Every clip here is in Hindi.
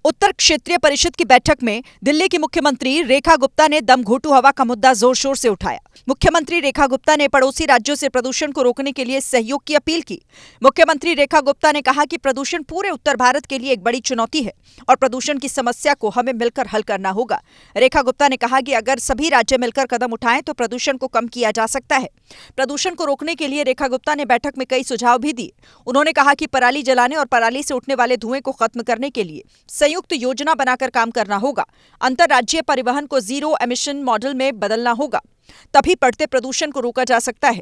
उत्तर क्षेत्रीय परिषद की बैठक में दिल्ली की मुख्यमंत्री रेखा गुप्ता ने दम घोंटू हवा का मुद्दा जोर शोर से उठाया। मुख्यमंत्री रेखा गुप्ता ने पड़ोसी राज्यों से प्रदूषण को रोकने के लिए सहयोग की अपील की। मुख्यमंत्री रेखा गुप्ता ने कहा कि प्रदूषण पूरे उत्तर भारत के लिए एक बड़ी चुनौती है और प्रदूषण की समस्या को हमें मिलकर हल करना होगा। रेखा गुप्ता ने कहा कि अगर सभी राज्य मिलकर कदम उठाएं तो प्रदूषण को कम किया जा सकता है। प्रदूषण को रोकने के लिए रेखा गुप्ता ने बैठक में कई सुझाव भी दिए। उन्होंने कहा कि पराली जलाने और पराली से उठने वाले धुएं को खत्म करने के लिए संयुक्त योजना बनाकर काम करना होगा। अंतर्राज्यीय परिवहन को जीरो एमिशन मॉडल में बदलना होगा, तभी बढ़ते प्रदूषण को रोका जा सकता है।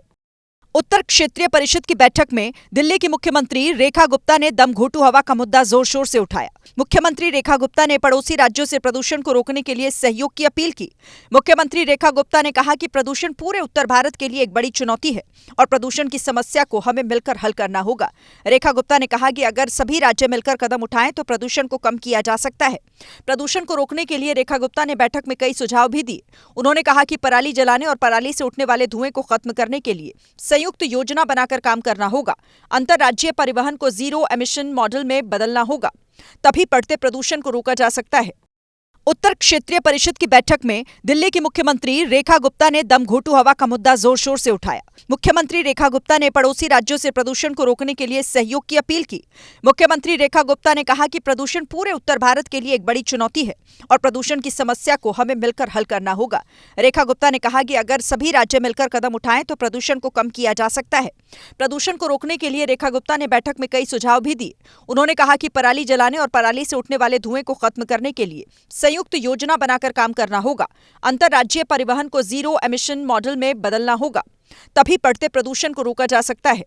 उत्तर क्षेत्रीय परिषद की बैठक में दिल्ली की मुख्यमंत्री रेखा गुप्ता ने दम घोंटू हवा का मुद्दा जोर शोर से उठाया। मुख्यमंत्री रेखा गुप्ता ने पड़ोसी राज्यों से प्रदूषण को रोकने के लिए सहयोग की अपील की। मुख्यमंत्री रेखा गुप्ता ने कहा कि प्रदूषण पूरे उत्तर भारत के लिए एक बड़ी चुनौती है और प्रदूषण की समस्या को हमें मिलकर हल करना होगा। रेखा गुप्ता ने कहा कि अगर सभी राज्य मिलकर कदम उठाएं तो प्रदूषण को कम किया जा सकता है। प्रदूषण को रोकने के लिए रेखा गुप्ता ने बैठक में कई सुझाव भी दिए। उन्होंने कहा कि पराली जलाने और पराली से उठने वाले धुएं को खत्म करने के लिए संयुक्त योजना बनाकर काम करना होगा। अंतर्राज्यीय परिवहन को जीरो एमिशन मॉडल में बदलना होगा, तभी बढ़ते प्रदूषण को रोका जा सकता है। उत्तर क्षेत्रीय परिषद की बैठक में दिल्ली की मुख्यमंत्री रेखा गुप्ता ने दम घोंटू हवा का मुद्दा जोर शोर से उठाया। मुख्यमंत्री रेखा गुप्ता ने पड़ोसी राज्यों से प्रदूषण को रोकने के लिए सहयोग की अपील की। मुख्यमंत्री रेखा गुप्ता ने कहा कि प्रदूषण पूरे उत्तर भारत के लिए एक बड़ी चुनौती है और प्रदूषण की समस्या को हमें मिलकर हल करना होगा। रेखा गुप्ता ने कहा कि अगर सभी राज्य मिलकर कदम उठाएं तो प्रदूषण को कम किया जा सकता है। प्रदूषण को रोकने के लिए रेखा गुप्ता ने बैठक में कई सुझाव भी दिए। उन्होंने कहा कि पराली जलाने और पराली से उठने वाले धुएं को खत्म करने के लिए संयुक्त योजना बनाकर काम करना होगा। अंतर्राज्यीय परिवहन को जीरो एमिशन मॉडल में बदलना होगा, तभी बढ़ते प्रदूषण को रोका जा सकता है।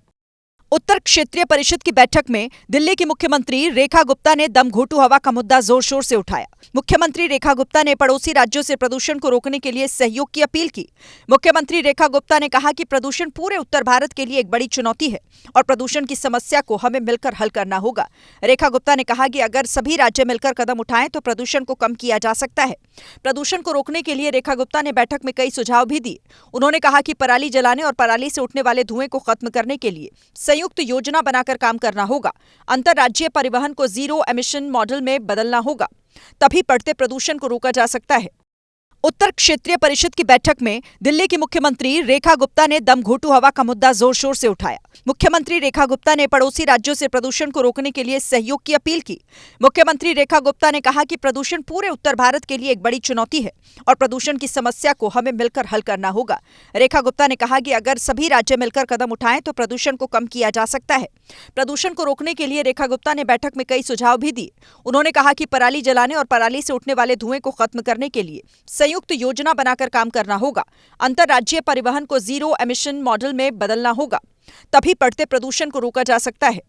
उत्तर क्षेत्रीय परिषद की बैठक में दिल्ली की मुख्यमंत्री रेखा गुप्ता ने दम घोंटू हवा का मुद्दा जोर शोर से उठाया। मुख्यमंत्री रेखा गुप्ता ने पड़ोसी राज्यों से प्रदूषण को रोकने के लिए सहयोग की अपील की। मुख्यमंत्री रेखा गुप्ता ने कहा कि प्रदूषण पूरे उत्तर भारत के लिए एक बड़ी चुनौती है और प्रदूषण की समस्या को हमें मिलकर हल करना होगा। रेखा गुप्ता ने कहा कि अगर सभी राज्य मिलकर कदम उठाएं तो प्रदूषण को कम किया जा सकता है। प्रदूषण को रोकने के लिए रेखा गुप्ता ने बैठक में कई सुझाव भी दिए। उन्होंने कहा कि पराली जलाने और पराली से उठने वाले धुएं को खत्म करने के लिए संयुक्त योजना बनाकर काम करना होगा। अंतर्राज्यीय परिवहन को जीरो एमिशन मॉडल में बदलना होगा, तभी बढ़ते प्रदूषण को रोका जा सकता है। उत्तर क्षेत्रीय परिषद की बैठक में दिल्ली की मुख्यमंत्री रेखा गुप्ता ने दम घोंटू हवा का मुद्दा जोर शोर से उठाया। मुख्यमंत्री रेखा गुप्ता ने पड़ोसी राज्यों से प्रदूषण को रोकने के लिए सहयोग की अपील की। मुख्यमंत्री रेखा गुप्ता ने कहा कि प्रदूषण पूरे उत्तर भारत के लिए एक बड़ी चुनौती है और प्रदूषण की समस्या को हमें मिलकर हल करना होगा। रेखा गुप्ता ने कहा कि अगर सभी राज्य मिलकर कदम उठाएं तो प्रदूषण को कम किया जा सकता है। प्रदूषण को रोकने के लिए रेखा गुप्ता ने बैठक में कई सुझाव भी दिए। उन्होंने कहा कि पराली जलाने और पराली से उठने वाले धुएं को खत्म करने के लिए संयुक्त योजना बनाकर काम करना होगा। अंतर्राज्यीय परिवहन को जीरो एमिशन मॉडल में बदलना होगा, तभी बढ़ते प्रदूषण को रोका जा सकता है।